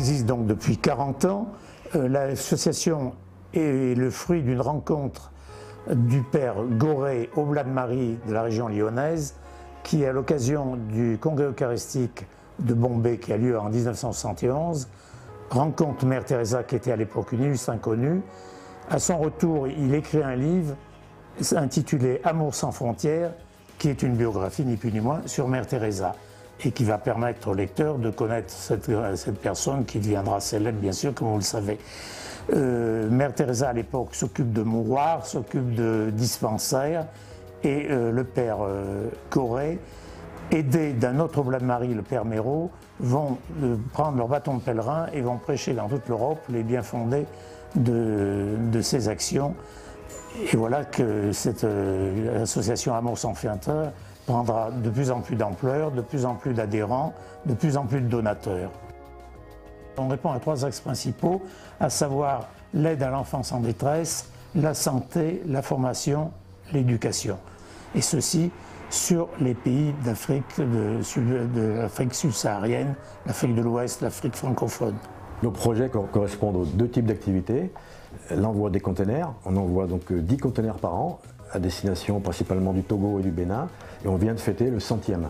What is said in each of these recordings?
existe donc depuis 40 ans. L'association est le fruit d'une rencontre du père Goré Oblad-Marie de la région lyonnaise, qui, à l'occasion du congrès eucharistique de Bombay qui a lieu en 1971, rencontre Mère Teresa qui était à l'époque une illustre inconnue. À son retour, il écrit un livre intitulé Amour sans frontières, qui est une biographie ni plus ni moins sur Mère Teresa et qui va permettre au lecteur de connaître cette personne qui deviendra célèbre, bien sûr, comme vous le savez. Mère Teresa à l'époque s'occupe de mouroirs, s'occupe de dispensaires, et le père Goré, aidé d'un autre Oblad-Marie, le père Méraud, vont prendre leur bâton de pèlerin et vont prêcher dans toute l'Europe les biens fondés de ces actions. Et voilà que cette association Amour sans frontières prendra de plus en plus d'ampleur, de plus en plus d'adhérents, de plus en plus de donateurs. On répond à 3 axes principaux, à savoir l'aide à l'enfance en détresse, la santé, la formation, l'éducation. Et ceci sur les pays d'Afrique, de l'Afrique subsaharienne, l'Afrique de l'Ouest, l'Afrique francophone. Nos projets correspondent aux 2 types d'activités. L'envoi des containers, on envoie donc 10 containers par an à destination principalement du Togo et du Bénin, et on vient de fêter le 100e.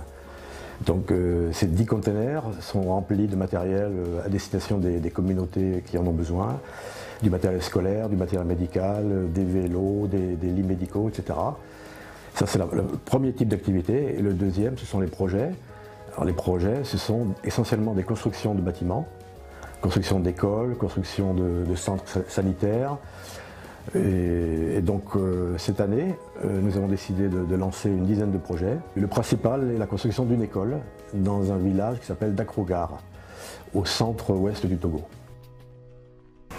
Donc ces 10 containers sont remplis de matériel à destination des communautés qui en ont besoin, du matériel scolaire, du matériel médical, des vélos, des lits médicaux, etc. Ça c'est le premier type d'activité, et le deuxième ce sont les projets. Alors les projets ce sont essentiellement des constructions de bâtiments, construction d'écoles, construction de centres sanitaires. Et donc cette année, nous avons décidé de lancer une dizaine de projets. Le principal est la construction d'une école dans un village qui s'appelle Dakrogar, au centre-ouest du Togo.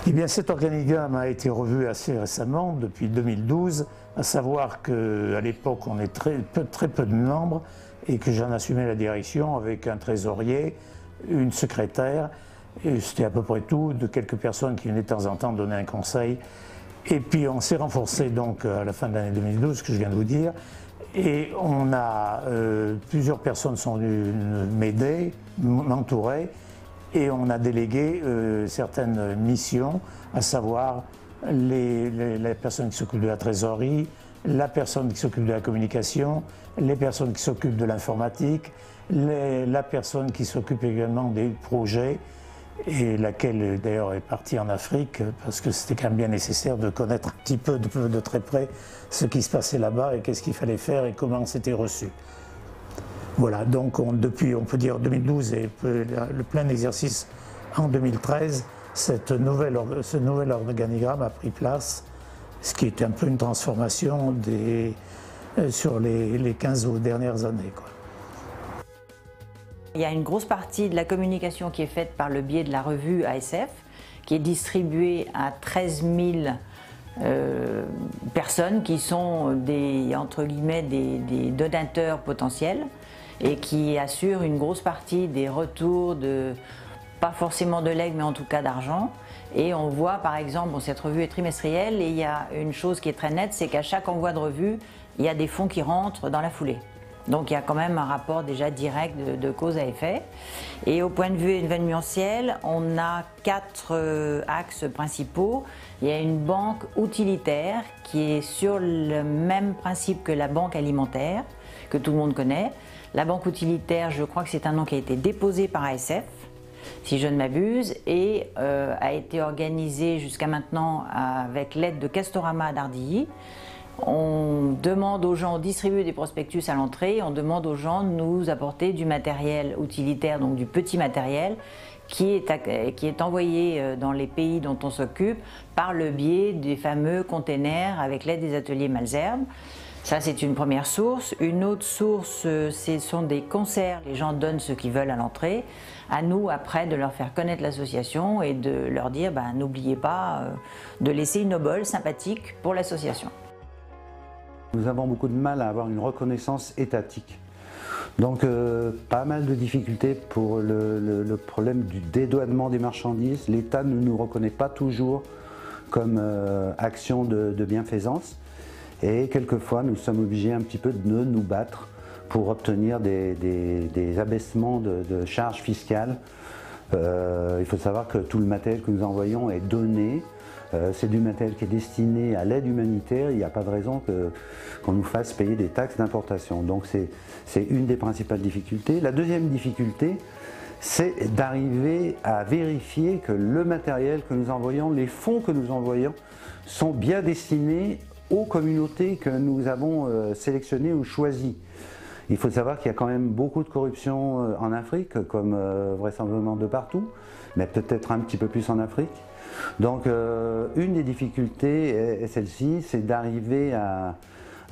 Eh bien, cet organigramme a été revu assez récemment, depuis 2012, à savoir qu'à l'époque on est très peu de membres et que j'en assumais la direction avec un trésorier, une secrétaire. C'était à peu près tout, de quelques personnes qui venaient de temps en temps donner un conseil. Et puis on s'est renforcé donc à la fin de l'année 2012, ce que je viens de vous dire, et on a plusieurs personnes sont venues m'aider, m'entourer, et on a délégué certaines missions, à savoir la personne qui s'occupe de la trésorerie, la personne qui s'occupe de la communication, les personnes qui s'occupent de l'informatique, la personne qui s'occupe également des projets, et laquelle d'ailleurs est partie en Afrique parce que c'était quand même bien nécessaire de connaître un petit peu de très près ce qui se passait là-bas et qu'est-ce qu'il fallait faire et comment c'était reçu. Voilà, donc depuis, on peut dire 2012 et le plein exercice en 2013, ce nouvel organigramme a pris place, ce qui est un peu une transformation sur les 15 dernières années, quoi. Il y a une grosse partie de la communication qui est faite par le biais de la revue ASF, qui est distribuée à 13 000 personnes qui sont entre guillemets des donateurs potentiels et qui assurent une grosse partie des retours pas forcément de legs mais en tout cas d'argent. Et on voit par exemple, cette revue est trimestrielle et il y a une chose qui est très nette, c'est qu'à chaque envoi de revue, il y a des fonds qui rentrent dans la foulée. Donc il y a quand même un rapport déjà direct de cause à effet. Et au point de vue événementiel, on a 4 axes principaux. Il y a une banque utilitaire qui est sur le même principe que la banque alimentaire, que tout le monde connaît. La banque utilitaire, je crois que c'est un nom qui a été déposé par ASF, si je ne m'abuse, et a été organisée jusqu'à maintenant avec l'aide de Castorama d'Ardilly. On demande aux gens, on distribue des prospectus à l'entrée, on demande aux gens de nous apporter du matériel utilitaire, donc du petit matériel, qui est envoyé dans les pays dont on s'occupe par le biais des fameux containers avec l'aide des ateliers Malesherbes. Ça, c'est une première source. Une autre source, ce sont des concerts. Les gens donnent ce qu'ils veulent à l'entrée. À nous, après, de leur faire connaître l'association et de leur dire, n'oubliez pas de laisser une obole sympathique pour l'association. Nous avons beaucoup de mal à avoir une reconnaissance étatique. Donc pas mal de difficultés pour le problème du dédouanement des marchandises. L'État ne nous reconnaît pas toujours comme action de bienfaisance. Et quelquefois, nous sommes obligés un petit peu de nous battre pour obtenir des abaissements de charges fiscales Il faut savoir que tout le matériel que nous envoyons est donné. C'est du matériel qui est destiné à l'aide humanitaire. Il n'y a pas de raison qu'on nous fasse payer des taxes d'importation. Donc c'est une des principales difficultés. La deuxième difficulté, c'est d'arriver à vérifier que le matériel que nous envoyons, les fonds que nous envoyons, sont bien destinés aux communautés que nous avons sélectionnées ou choisies. Il faut savoir qu'il y a quand même beaucoup de corruption en Afrique, comme vraisemblablement de partout, mais peut-être un petit peu plus en Afrique. Donc une des difficultés est celle-ci, c'est d'arriver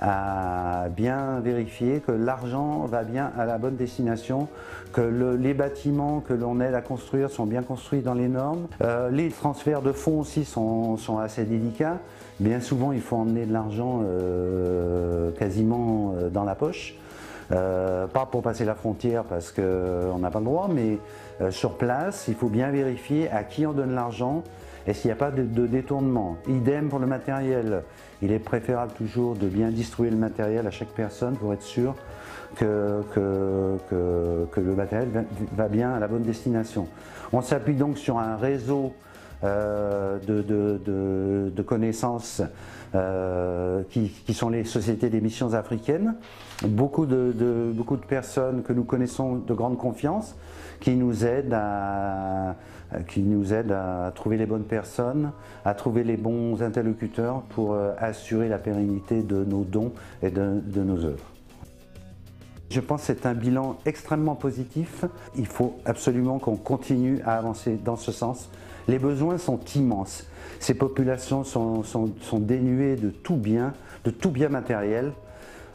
à bien vérifier que l'argent va bien à la bonne destination, que les bâtiments que l'on aide à construire sont bien construits dans les normes. Les transferts de fonds aussi sont assez délicats. Bien souvent, il faut emmener de l'argent quasiment dans la poche. Pas pour passer la frontière parce qu'on n'a pas le droit, mais sur place, il faut bien vérifier à qui on donne l'argent et s'il n'y a pas de détournement. Idem pour le matériel. Il est préférable toujours de bien distribuer le matériel à chaque personne pour être sûr que le matériel va bien à la bonne destination. On s'appuie donc sur un réseau de connaissances qui sont les sociétés des missions africaines. Beaucoup de personnes que nous connaissons de grande confiance qui nous aident à trouver les bonnes personnes, à trouver les bons interlocuteurs pour assurer la pérennité de nos dons et de nos œuvres. Je pense que c'est un bilan extrêmement positif. Il faut absolument qu'on continue à avancer dans ce sens. Les besoins sont immenses. Ces populations sont dénuées de tout bien matériel.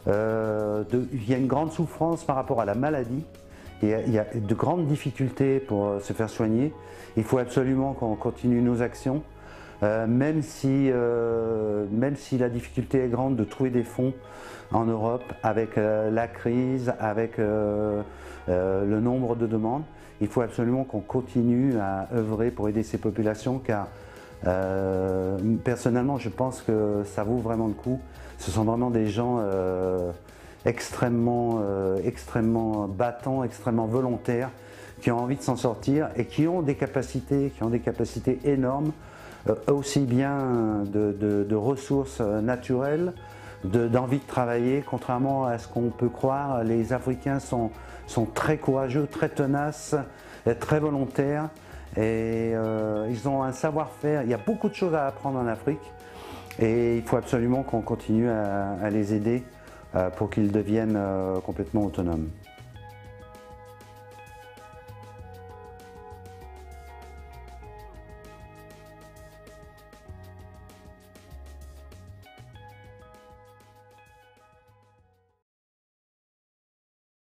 Il y a une grande souffrance par rapport à la maladie. Il y a de grandes difficultés pour se faire soigner. Il faut absolument qu'on continue nos actions, même si la difficulté est grande de trouver des fonds en Europe avec la crise, avec le nombre de demandes. Il faut absolument qu'on continue à œuvrer pour aider ces populations car personnellement je pense que ça vaut vraiment le coup. Ce sont vraiment des gens extrêmement battants, extrêmement volontaires, qui ont envie de s'en sortir et qui ont des capacités énormes, aussi bien de ressources naturelles, d'envie de travailler. Contrairement à ce qu'on peut croire, les Africains sont très courageux, très tenaces, très volontaires et ils ont un savoir-faire. Il y a beaucoup de choses à apprendre en Afrique et il faut absolument qu'on continue à les aider pour qu'ils deviennent complètement autonomes.